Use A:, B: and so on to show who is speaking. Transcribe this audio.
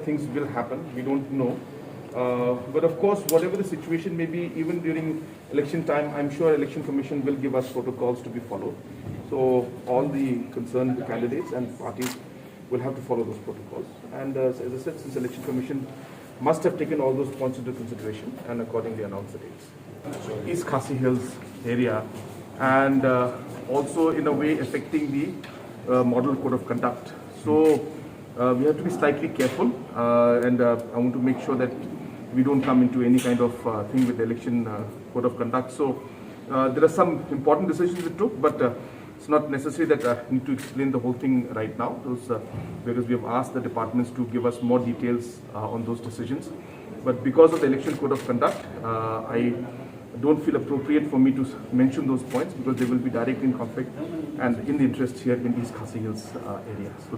A: things will happen. We don't know. But of course, whatever the situation may be, even during election time, I'm sure Election Commission will give us protocols to be followed. So all the concerned candidates and parties will have to follow those protocols. And as I said, since Election Commission must have taken all those points into consideration and accordingly announced the dates. East Khasi Hills area, and also in a way affecting the model code of conduct. So we have to be slightly careful, and I want to make sure that we don't come into any kind of thing with the election code of conduct. So there are some important decisions we took, but it's not necessary that I need to explain the whole thing right now, because we have asked the departments to give us more details on those decisions. But because of the election code of conduct, I don't feel appropriate for me to mention those points, because they will be directly in conflict and in the interest here in East Khasi Hills area. So